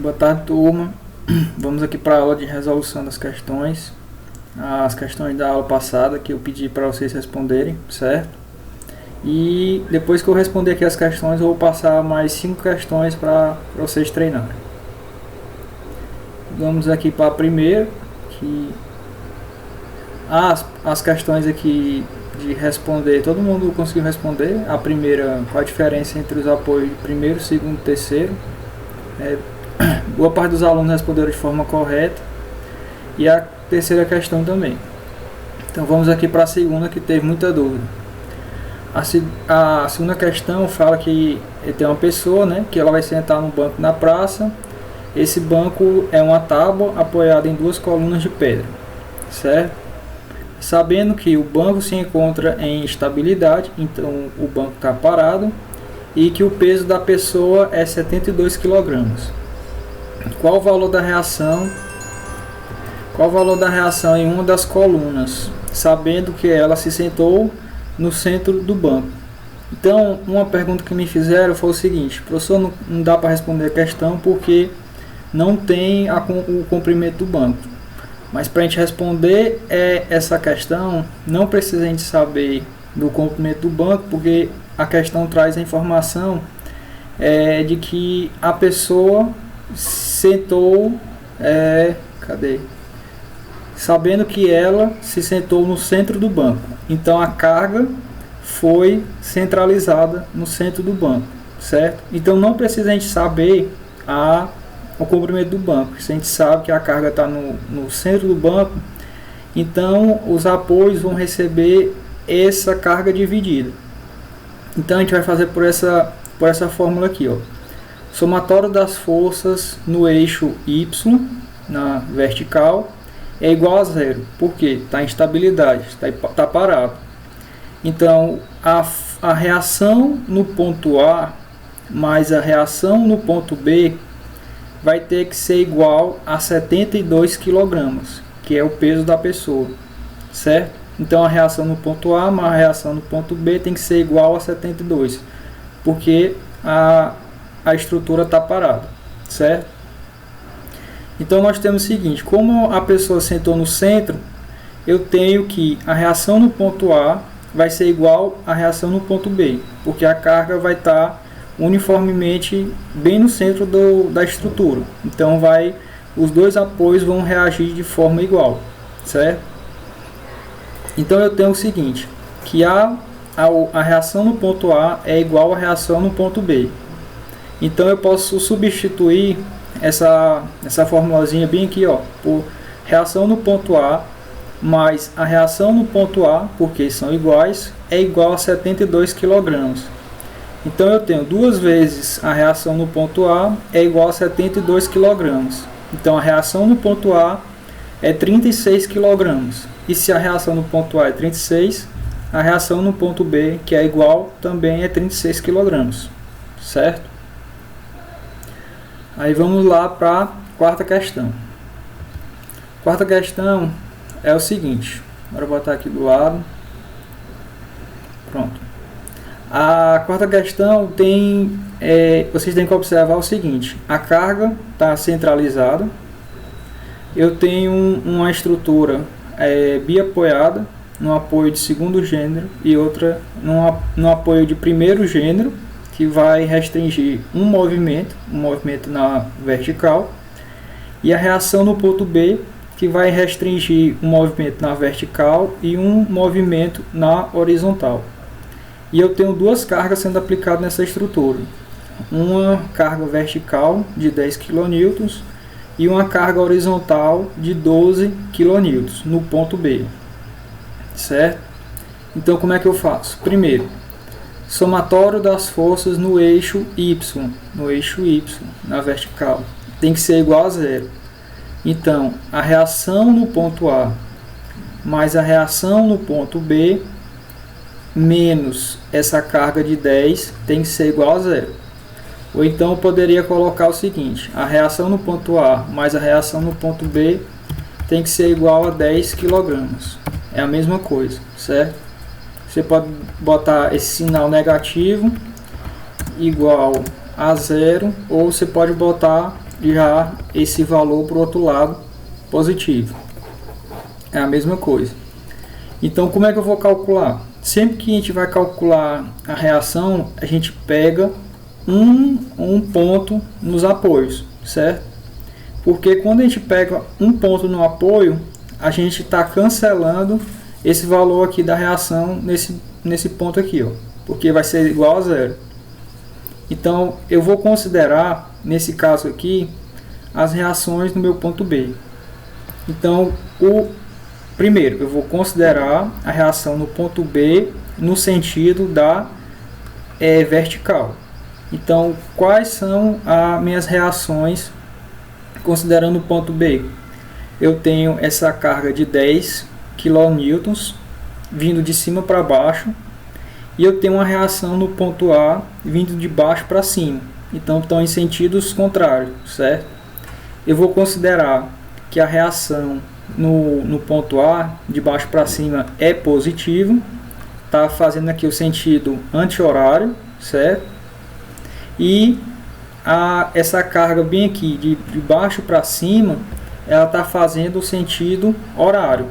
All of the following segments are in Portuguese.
Boa tarde, turma. Vamos aqui para a aula de resolução das questões. As questões da aula passada que eu pedi para vocês responderem, certo? E depois que eu responder aqui as questões, eu vou passar mais 5 questões para vocês treinarem. Vamos aqui para a primeira, que as questões aqui de responder, todo mundo conseguiu responder. A primeira, qual a diferença entre os apoios de primeiro, segundo e terceiro. Boa parte dos alunos responderam de forma correta. E a terceira questão também. Então vamos aqui para a segunda, que teve muita dúvida. A segunda questão fala que tem uma pessoa, né, que ela vai sentar no banco na praça. Esse banco é uma tábua apoiada em 2 colunas de pedra, certo? Sabendo que o banco se encontra em estabilidade, então o banco está parado, e que o peso da pessoa é 72 kg. Qual o valor da reação? Qual o valor da reação em uma das colunas, sabendo que ela se sentou no centro do banco? Então, uma pergunta que me fizeram foi o seguinte: professor, não dá para responder a questão porque não tem o comprimento do banco. Mas para a gente responder essa questão, não precisa a gente saber do comprimento do banco, porque a questão traz a informação de que a pessoa sentou, sabendo que ela se sentou no centro do banco. Então a carga foi centralizada no centro do banco, certo? Então não precisa a gente saber o comprimento do banco. Se a gente sabe que a carga está no centro do banco, então os apoios vão receber essa carga dividida. Então a gente vai fazer por essa fórmula aqui, ó. Somatório das forças no eixo Y, na vertical, é igual a zero. Por quê? Está em estabilidade, está parado. Então a reação no ponto A mais a reação no ponto B vai ter que ser igual a 72 kg, que é o peso da pessoa, certo? Então a reação no ponto A mais a reação no ponto B tem que ser igual a 72, porque a estrutura está parada, certo? Então nós temos o seguinte: como a pessoa sentou no centro, eu tenho que a reação no ponto A vai ser igual à reação no ponto B, porque a carga vai estar uniformemente bem no centro da estrutura. Então os dois apoios vão reagir de forma igual, certo? Então eu tenho o seguinte, que a reação no ponto A é igual à reação no ponto B. Então eu posso substituir essa formulazinha bem aqui, ó, por reação no ponto A mais a reação no ponto A, porque são iguais, é igual a 72 kg. Então eu tenho 2 vezes a reação no ponto A é igual a 72 kg. Então a reação no ponto A é 36 kg. E se a reação no ponto A é 36, a reação no ponto B, que é igual, também é 36 kg. Certo? Aí vamos lá para a quarta questão. Quarta questão é o seguinte. Agora eu vou botar aqui do lado. Pronto. A quarta questão vocês têm que observar o seguinte: a carga está centralizada, eu tenho uma estrutura biapoiada, no apoio de segundo gênero e outra no apoio de primeiro gênero, que vai restringir um movimento na vertical, e a reação no ponto B, que vai restringir um movimento na vertical e um movimento na horizontal. E eu tenho 2 cargas sendo aplicadas nessa estrutura. Uma carga vertical de 10 kN e uma carga horizontal de 12 kN no ponto B. Certo? Então como é que eu faço? Primeiro, somatório das forças no eixo Y, na vertical, tem que ser igual a zero. Então a reação no ponto A mais a reação no ponto B menos essa carga de 10 tem que ser igual a zero. Ou então eu poderia colocar o seguinte: a reação no ponto A mais a reação no ponto B tem que ser igual a 10 kg. É a mesma coisa, certo? Você pode botar esse sinal negativo igual a zero, ou você pode botar já esse valor para o outro lado positivo. É a mesma coisa. Então, como é que eu vou calcular? Sempre que a gente vai calcular a reação, a gente pega um ponto nos apoios, certo? Porque quando a gente pega um ponto no apoio, a gente está cancelando esse valor aqui da reação nesse ponto aqui, ó, porque vai ser igual a zero. Então, eu vou considerar, nesse caso aqui, as reações no meu ponto B. Então, primeiro, eu vou considerar a reação no ponto B no sentido da vertical. Então, quais são as minhas reações considerando o ponto B? Eu tenho essa carga de 10 kN vindo de cima para baixo, e eu tenho uma reação no ponto A vindo de baixo para cima. Então, estão em sentidos contrários, certo? Eu vou considerar que a reação no ponto A, de baixo para cima, é positivo. Está fazendo aqui o sentido anti-horário, certo? E essa carga bem aqui, de baixo para cima, ela está fazendo o sentido horário.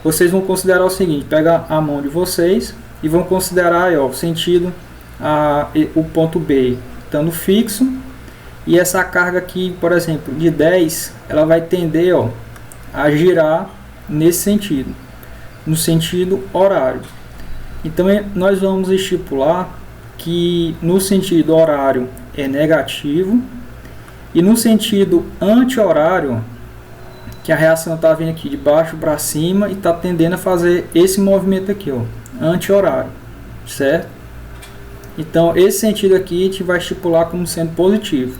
Vocês vão considerar o seguinte: pega a mão de vocês e vão considerar aí, ó, o sentido, o ponto B estando fixo, e essa carga aqui, por exemplo, de 10, ela vai tender, ó, a girar nesse sentido, no sentido horário. Então nós vamos estipular que no sentido horário é negativo, e no sentido anti-horário, que a reação está vindo aqui de baixo para cima e está tendendo a fazer esse movimento aqui, ó, anti-horário, certo? Então esse sentido aqui a gente vai estipular como sendo positivo.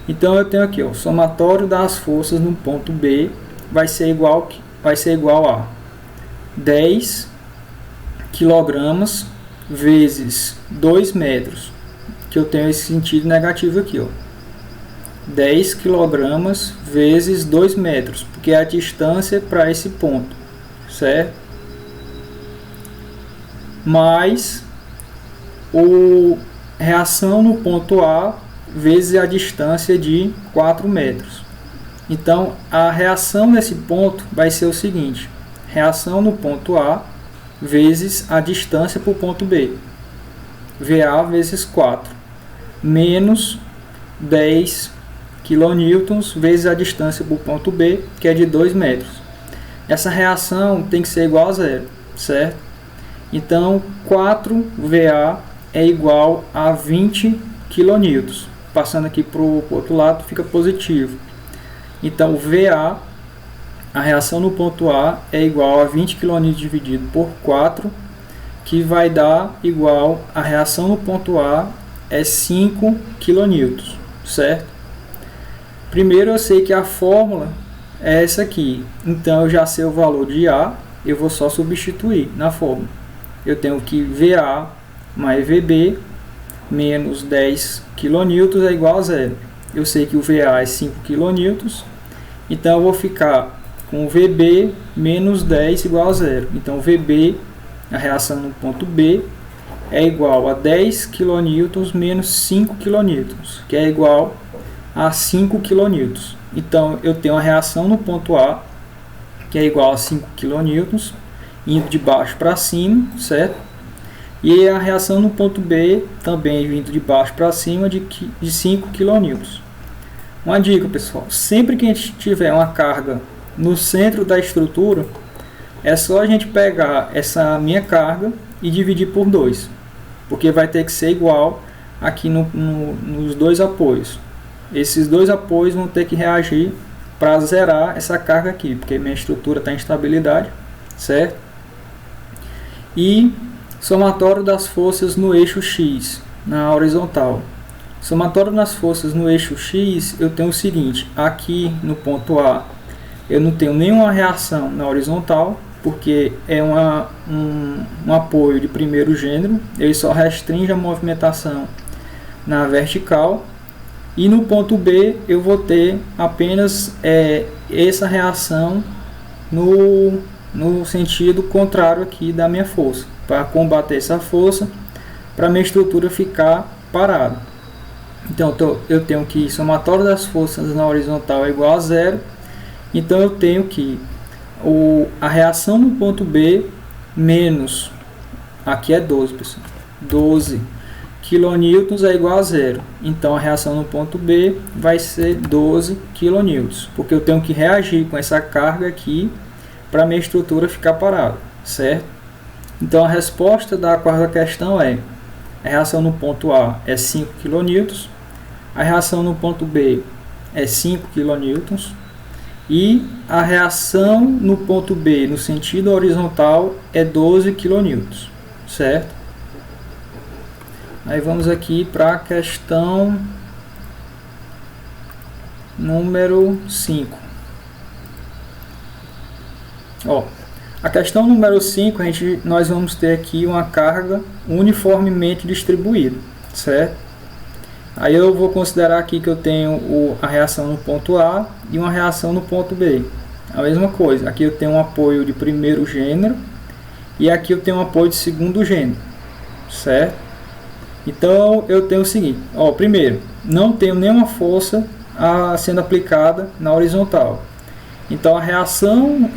Então eu tenho aqui, ó, o somatório das forças no ponto B vai ser igual a 10 kg vezes 2 metros, que eu tenho esse sentido negativo aqui, ó. 10 kg vezes 2 metros, porque é a distância para esse ponto, certo? Mais reação no ponto A vezes a distância de 4 metros. Então, a reação nesse ponto vai ser o seguinte: reação no ponto A vezes a distância para o ponto B, VA vezes 4, menos 10 kN vezes a distância para o ponto B, que é de 2 metros. Essa reação tem que ser igual a zero, certo? Então, 4VA é igual a 20 kN. Passando aqui para o outro lado, fica positivo. Então, VA, a reação no ponto A, é igual a 20 kN dividido por 4, que vai dar igual a reação no ponto A é 5 kN, certo? Primeiro eu sei que a fórmula é essa aqui, então eu já sei o valor de A, eu vou só substituir na fórmula. Eu tenho que VA mais VB menos 10 kN é igual a zero. Eu sei que o VA é 5 kN, então eu vou ficar com VB menos 10 igual a zero. Então VB, a reação no ponto B, é igual a 10 kN menos 5 kN, que é igual a 5 kN. Então eu tenho a reação no ponto A, que é igual a 5 kN, indo de baixo para cima, certo? E a reação no ponto B, também vindo de baixo para cima, de 5 kN. Uma dica, pessoal: sempre que a gente tiver uma carga no centro da estrutura, é só a gente pegar essa minha carga e dividir por 2, porque vai ter que ser igual aqui nos dois apoios. Esses dois apoios vão ter que reagir para zerar essa carga aqui, porque minha estrutura está em estabilidade, certo? E somatório das forças no eixo X, na horizontal. Somatório das forças no eixo X, eu tenho o seguinte: aqui no ponto A eu não tenho nenhuma reação na horizontal, porque é um apoio de primeiro gênero, ele só restringe a movimentação na vertical. E no ponto B eu vou ter apenas essa reação no sentido contrário aqui da minha força, para combater essa força, para minha estrutura ficar parada. Então eu tenho que somatório das forças na horizontal é igual a zero. Então eu tenho que a reação no ponto B menos, aqui é 12, pessoal, 12 kN é igual a zero. Então a reação no ponto B vai ser 12 kN, porque eu tenho que reagir com essa carga aqui para a minha estrutura ficar parada, certo? Então a resposta da quarta questão é: a reação no ponto A é 5 kN, a reação no ponto B é 5 kN e a reação no ponto B no sentido horizontal é 12 kN, certo? Aí vamos aqui para a questão número 5. Ó, a questão número 5, nós vamos ter aqui uma carga uniformemente distribuída, certo? Aí eu vou considerar aqui que eu tenho a reação no ponto A e uma reação no ponto B. A mesma coisa, aqui eu tenho um apoio de primeiro gênero e aqui eu tenho um apoio de segundo gênero, certo? Então eu tenho o seguinte, ó, primeiro, não tenho nenhuma força sendo aplicada na horizontal. Então a reação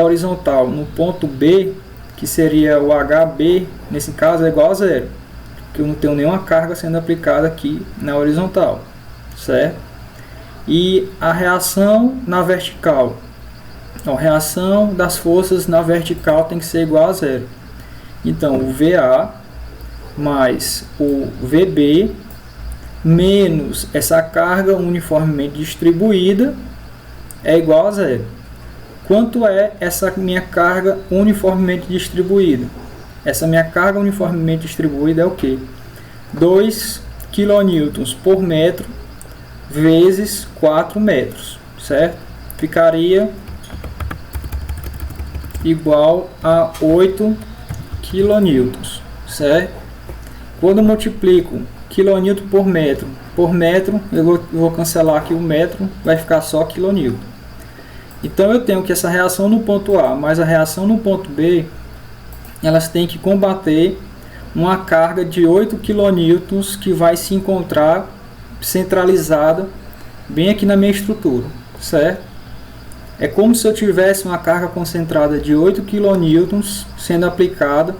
horizontal no ponto B, que seria o HB, nesse caso é igual a zero, porque eu não tenho nenhuma carga sendo aplicada aqui na horizontal, certo? E a reação na vertical, a reação das forças na vertical tem que ser igual a zero. Então o VA mais o VB menos essa carga uniformemente distribuída é igual a zero. Quanto é essa minha carga uniformemente distribuída? Essa minha carga uniformemente distribuída é o que? 2 kN por metro vezes 4 metros, certo? Ficaria igual a 8 kN, certo? Quando eu multiplico kN por metro, eu vou cancelar aqui o metro, vai ficar só kN. Então eu tenho que essa reação no ponto A mais a reação no ponto B, elas têm que combater uma carga de 8 kN que vai se encontrar centralizada bem aqui na minha estrutura, certo? É como se eu tivesse uma carga concentrada de 8 kN sendo aplicada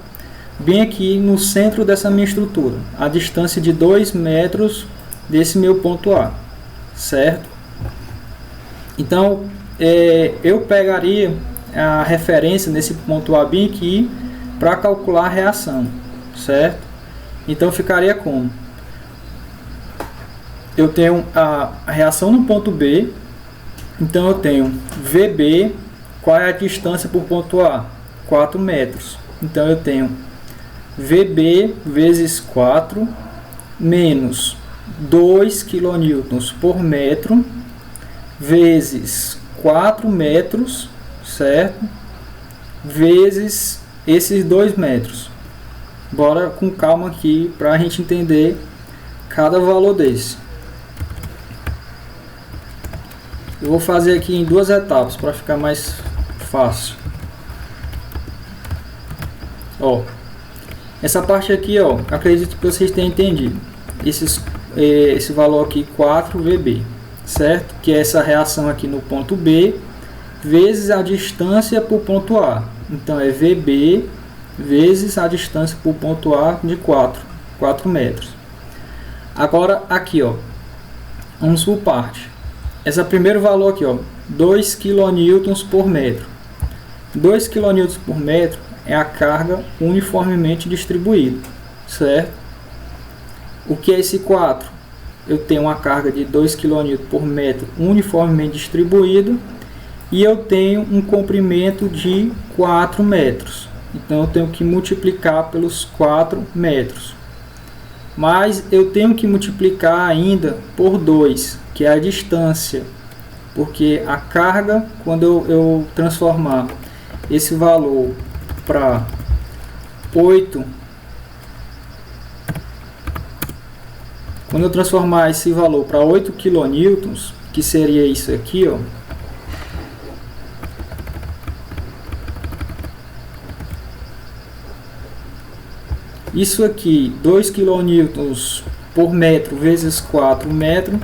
bem aqui no centro dessa minha estrutura, a distância de 2 metros desse meu ponto A, certo? Então, eu pegaria a referência nesse ponto A bem aqui para calcular a reação, certo? Então, ficaria como? Eu tenho a reação no ponto B, então eu tenho VB, qual é a distância para o ponto A? 4 metros. Então, eu tenho VB vezes 4 menos 2 kN por metro vezes 4 metros, certo? Vezes esses 2 metros. Bora com calma aqui para a gente entender cada valor desse. Eu vou fazer aqui em duas etapas para ficar mais fácil. Ó, essa parte aqui, ó, acredito que vocês tenham entendido. Esse valor aqui 4VB, certo? Que é essa reação aqui no ponto B vezes a distância para o ponto A. Então é VB vezes a distância para o ponto A de 4 metros. Agora aqui, ó, vamos por parte. Esse primeiro valor aqui, ó, 2 kN por metro. 2 kN por metro é a carga uniformemente distribuída, certo? O que é esse 4? Eu tenho uma carga de 2 kN por metro uniformemente distribuída e eu tenho um comprimento de 4 metros. Então eu tenho que multiplicar pelos 4 metros. Mas eu tenho que multiplicar ainda por 2, que é a distância. Porque a carga, quando eu transformar esse valor para 8, quando eu transformar esse valor para 8 kN, que seria isso aqui, ó, isso aqui, 2 kN por metro vezes 4 metros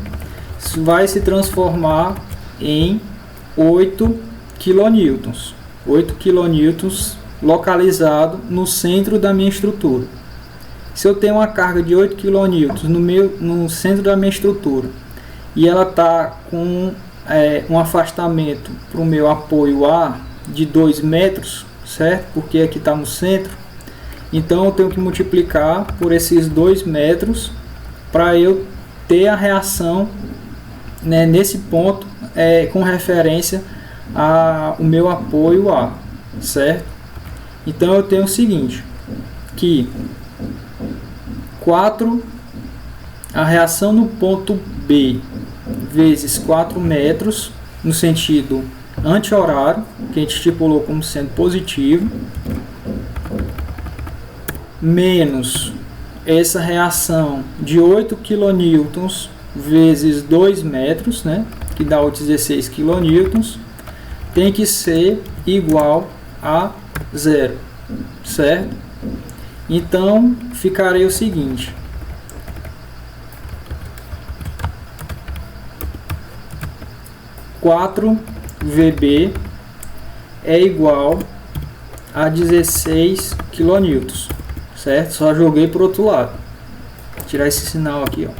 vai se transformar em 8 quilonewtons. 8 quilonewtons localizado no centro da minha estrutura. Se eu tenho uma carga de 8 quilonewtons no centro da minha estrutura e ela está com um afastamento para o meu apoio A de 2 metros, certo? Porque aqui está no centro. Então eu tenho que multiplicar por esses 2 metros para eu ter a reação, né, nesse ponto, com referência ao meu apoio A, certo? Então eu tenho o seguinte, que a reação no ponto B vezes 4 metros, no sentido anti-horário, que a gente estipulou como sendo positivo, menos essa reação de 8 quilonewtons vezes 2 metros, né, que dá os 16 quilonewtons, tem que ser igual a 0, certo? Então ficaria o seguinte: 4 VB é igual a 16 quilonewtons, certo? Só joguei para o outro lado. Vou tirar esse sinal aqui, ó.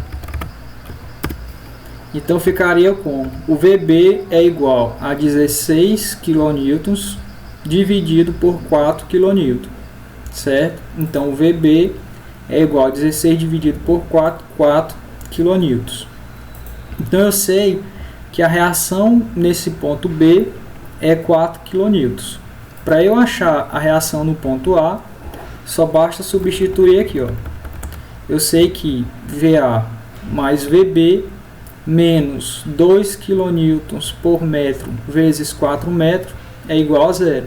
Então ficaria com o VB é igual a 16 quilonewtons dividido por 4 quilonewtons, certo? Então o VB é igual a 16 dividido por 4 quilonewtons. Então eu sei que a reação nesse ponto B é 4 quilonewtons. Para eu achar a reação no ponto A, só basta substituir aqui, ó. Eu sei que VA mais VB menos 2 quilonewtons por metro vezes 4 metros é igual a 0.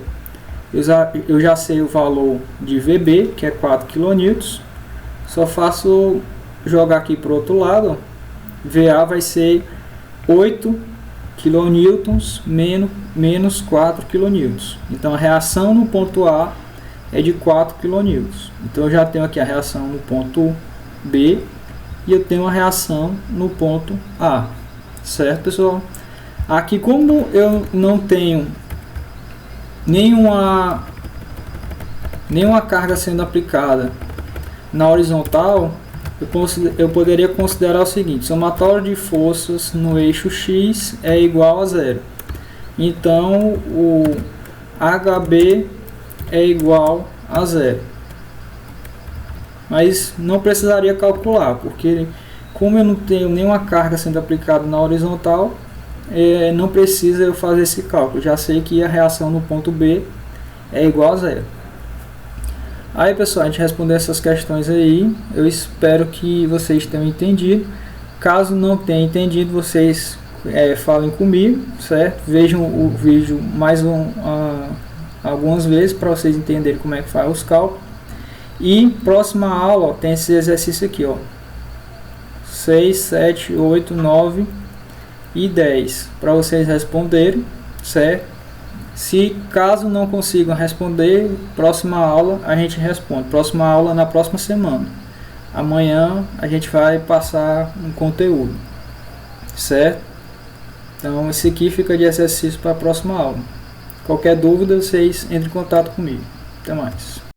Eu já sei o valor de VB, que é 4 quilonewtons. Só faço jogar aqui para o outro lado, ó. VA vai ser 8 quilonewtons menos 4 quilonewtons. Então a reação no ponto A é de 4 quilonewtons. Então eu já tenho aqui a reação no ponto B e eu tenho a reação no ponto A, certo, pessoal? Aqui, como eu não tenho nenhuma carga sendo aplicada na horizontal, eu poderia considerar o seguinte: somatório de forças no eixo X é igual a 0. Então o HB é igual a 0. Mas não precisaria calcular, porque como eu não tenho nenhuma carga sendo aplicada na horizontal, não precisa eu fazer esse cálculo. Já sei que a reação no ponto B é igual a 0. Aí, pessoal, a gente respondeu essas questões aí. Eu espero que vocês tenham entendido. Caso não tenham entendido, vocês falem comigo, certo? Vejam o vídeo algumas vezes para vocês entenderem como é que faz os cálculos. E próxima aula, ó, tem esse exercício aqui, ó, 6, 7, 8, 9 e 10 para vocês responderem, certo? Se caso não consigam responder, próxima aula a gente responde. Próxima aula na próxima semana. Amanhã a gente vai passar um conteúdo, certo? Então esse aqui fica de exercício para a próxima aula. Qualquer dúvida, vocês entrem em contato comigo. Até mais.